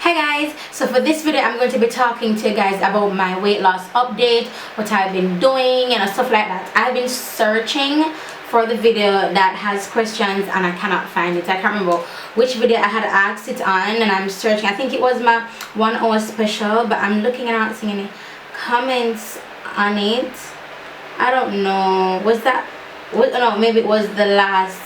Hi guys, so for this video I'm going to be talking to you guys about my weight loss update, what I've been doing and stuff like that. I've been searching for the video that has questions and I cannot find it. I can't remember which video I had asked it on, and I'm searching. I think it was my 1 hour special, but I'm looking and I'm not seeing any comments on it. I don't know, was that, no, maybe it was the last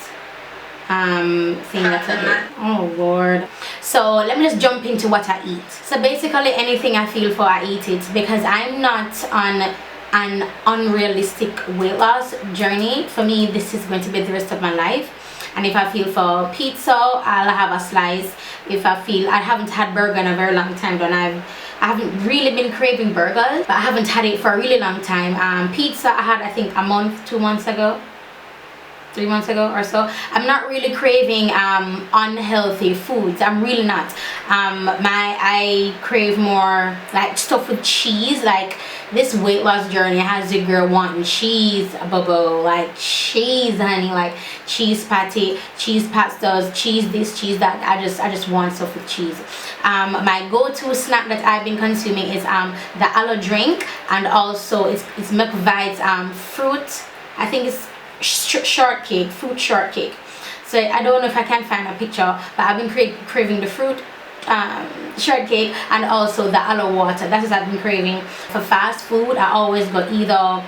thing that I did. Oh lord. So let me just jump into what I eat. So basically anything I feel for, I eat it, because I'm not on an unrealistic weight loss journey. For me, this is going to be the rest of my life. And if I feel for pizza, I'll have a slice. If I feel, I haven't had burger in a very long time, and I haven't really been craving burgers, but I haven't had it for a really long time. Pizza I had, I think, a month, 2 months ago, 3 months ago or so. I'm not really craving unhealthy foods. I'm really not. I crave more like stuff with cheese. Like this weight loss journey has a girl wanting cheese, bubble, like cheese, honey, like cheese patty, cheese pastas, cheese this, cheese that. I just want stuff with cheese. My go-to snack that I've been consuming is the aloe drink, and also it's Milk Vibes fruit. I think it's shortcake, fruit shortcake. So I don't know if I can find a picture, but I've been craving the fruit shortcake and also the aloe water. That's what I've been craving. For fast food, I always go either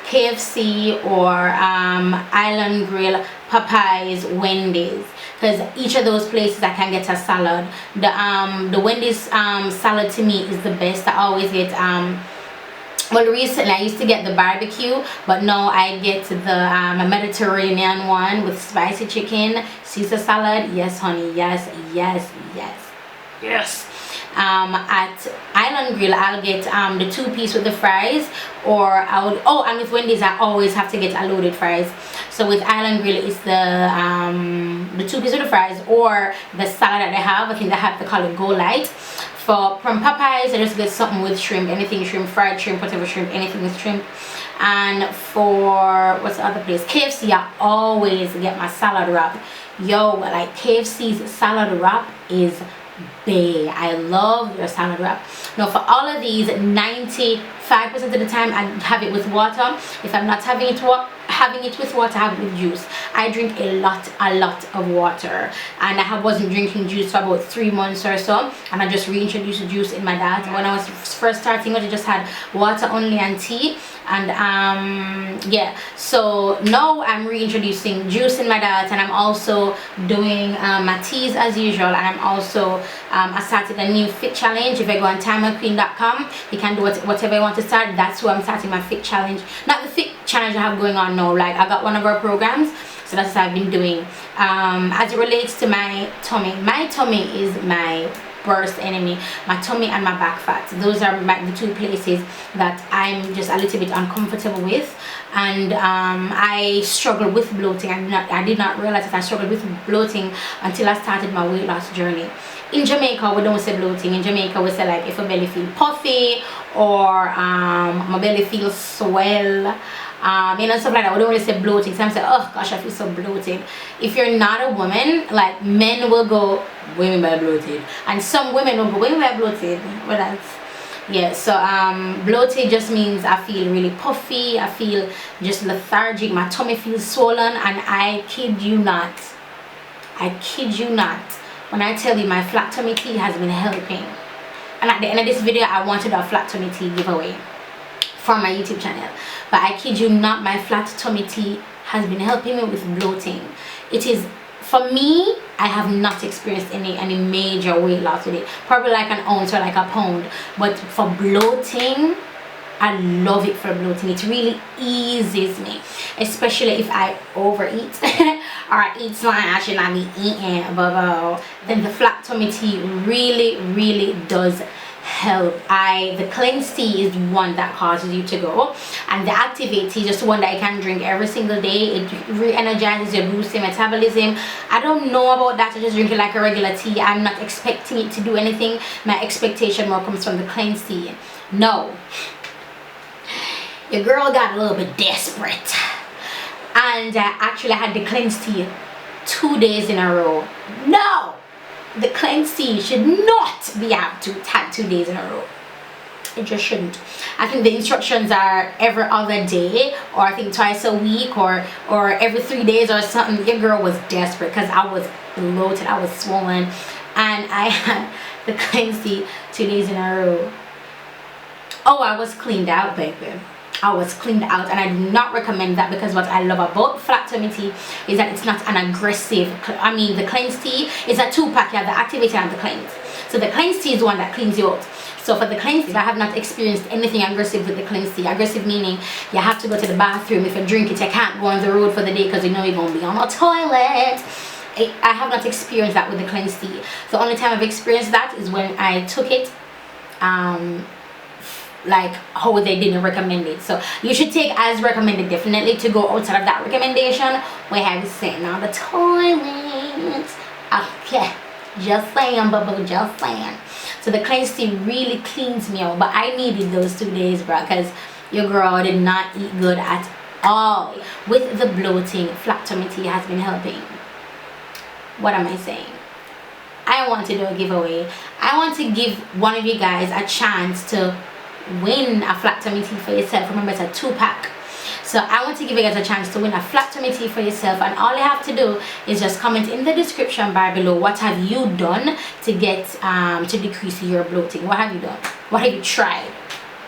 KFC or Island Grill, Popeyes, Wendy's, because each of those places I can get a salad. The Wendy's salad to me is the best. I always get well, recently I used to get the barbecue, but now I get the Mediterranean one with spicy chicken, Caesar salad. Yes honey, yes, yes, yes, yes. At Island Grill I'll get the 2-piece with the fries, or I would, and with Wendy's I always have to get a loaded fries. So with Island Grill it's the 2-piece with the fries, or the salad that they have. I think they call it Go Light. From Popeyes I just get something with shrimp, anything shrimp, fried shrimp, whatever shrimp, anything with shrimp. And for, what's the other place, KFC, I always get my salad wrap. Yo, like KFC's salad wrap is bae. I love your salad wrap. Now for all of these, 95% of the time I have it with water. If I'm not having it with water, I have it with juice. I drink a lot of water, and I wasn't drinking juice for about 3 months or so, and I just reintroduced the juice in my diet. When I was first starting, I just had water only and tea, and yeah, so now I'm reintroducing juice in my diet, and I'm also doing my teas as usual, and I'm also I started a new fit challenge. If I go on timeandqueen.com, you can do whatever you want to start. That's who I'm starting my fit challenge, not the fit challenge I have going on now. Like I got one of our programs, so that's what I've been doing. As it relates to my tummy is my worst enemy. My tummy and my back fat, those are the 2 places that I'm just a little bit uncomfortable with, and I struggle with bloating. I did not realize that I struggled with bloating until I started my weight loss journey. In Jamaica we don't say bloating. In Jamaica we say like if my belly feel puffy, or my belly feels swell, you know, stuff like that. We don't really say bloating. Some say, oh gosh, I feel so bloated. If you're not a woman, like men will go, women by bloated, and some women will go, women by bloated. Well, that's, yeah. So bloated just means I feel really puffy, I feel just lethargic, my tummy feels swollen, and I kid you not, when I tell you my flat tummy tea has been helping. And at the end of this video I wanted a flat tummy tea giveaway from my YouTube channel, but I kid you not, my flat tummy tea has been helping me with bloating. It is, for me, I have not experienced any major weight loss with it, probably like an ounce or like a pound, but for bloating, I love it for bloating. It really eases me, especially if I overeat or I eat something I should not be eating, then the flat tummy tea really does help. The cleanse tea is one that causes you to go, and the activate tea is just one that you can drink every single day. It re-energizes your, boosts your metabolism. I don't know about that. I just drink it like a regular tea. I'm not expecting it to do anything. My expectation more comes from the cleanse tea. No, your girl got a little bit desperate, and actually I had the cleanse tea 2 days in a row. No, the cleanse tea should not be had 2 days in a row. It just shouldn't. I think the instructions are every other day, or I think twice a week, or every 3 days or something. Your girl was desperate because I was bloated, I was swollen, and I had the cleanse tea 2 days in a row. Oh, I was cleaned out, baby. I was cleaned out, and I do not recommend that, because what I love about flat tummy tea is that it's not an aggressive, I mean, the cleanse tea is a 2-pack. You have the activator and the cleanse. So the cleanse tea is the one that cleans you out. So for the cleanse tea, I have not experienced anything aggressive with the cleanse tea. Aggressive meaning you have to go to the bathroom. If you drink it, you can't go on the road for the day because you know you're going to be on a toilet. I have not experienced that with the cleanse tea. The only time I've experienced that is when I took it like how they didn't recommend it. So you should take as recommended, definitely, to go outside of that recommendation where I was sitting on the toilet. Okay, just saying, bubble, just saying. So the cleanse tea really cleans me out, but I needed those 2 days, bro, because your girl did not eat good at all. With the bloating, flat tummy tea has been helping. What am I saying? I want to do a giveaway. I want to give one of you guys a chance to win a flat tummy tea for yourself. Remember, it's a 2-pack. So I want to give you guys a chance to win a flat tummy tea for yourself, and all you have to do is just comment in the description bar below what have you done to get to decrease your bloating. What have you done? What have you tried?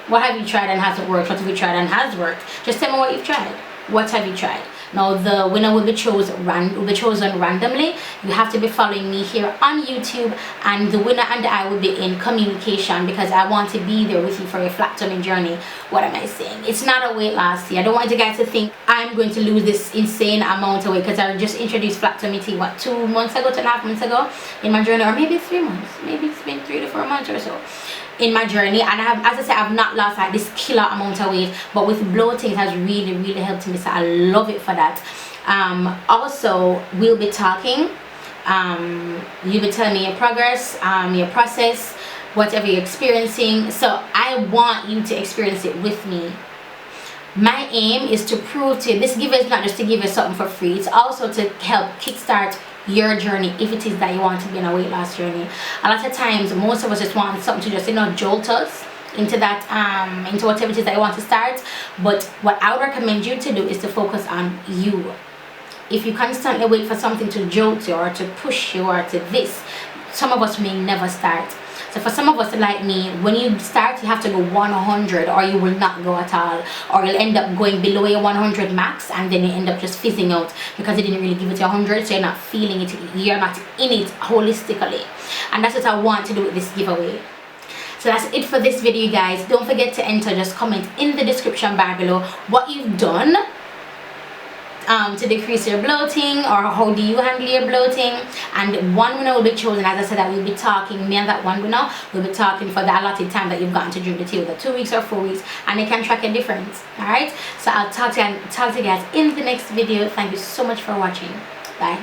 What have you tried and hasn't worked? What have you tried and has worked? Just tell me what you've tried. What have you tried? Now the winner will be chosen randomly. You have to be following me here on YouTube, and the winner and I will be in communication, because I want to be there with you for your flat tummy journey. What am I saying? It's not a weight loss tea. I don't want you guys to think I'm going to lose this insane amount of weight, because I just introduced flat tummy tea, what, 2 months ago, 2.5 months ago in my journey, or maybe 3 months. Maybe it's been 3 to 4 months or so in my journey, and I have, as I said, I've not lost like this killer amount of weight, but with bloating it has really helped me, so I love it for that. Also, we'll be talking, you'll be telling me your progress, your process, whatever you're experiencing. So I want you to experience it with me. My aim is to prove to you, this giveaway is not just to give you something for free, it's also to help kickstart your journey, if it is that you want to be on a weight loss journey. A lot of times most of us just want something to just, you know, jolt us into that into whatever it is that you want to start. But what I would recommend you to do is to focus on you. If you constantly wait for something to jolt you or to push you or to this, some of us may never start. So for some of us like me, when you start, you have to go 100, or you will not go at all, or you'll end up going below your 100 max, and then you end up just fizzing out because you didn't really give it your 100, so you're not feeling it, you're not in it holistically. And that's what I want to do with this giveaway. So that's it for this video, guys. Don't forget to enter, just comment in the description bar below what you've done to decrease your bloating, or how do you handle your bloating. And one winner will be chosen. As I said, I will be talking, me and that one winner will be talking for the allotted time that you've gotten to drink the tea, whether 2 weeks or 4 weeks, and they can track a difference. All right, so I'll talk to you guys in the next video. Thank you so much for watching. Bye.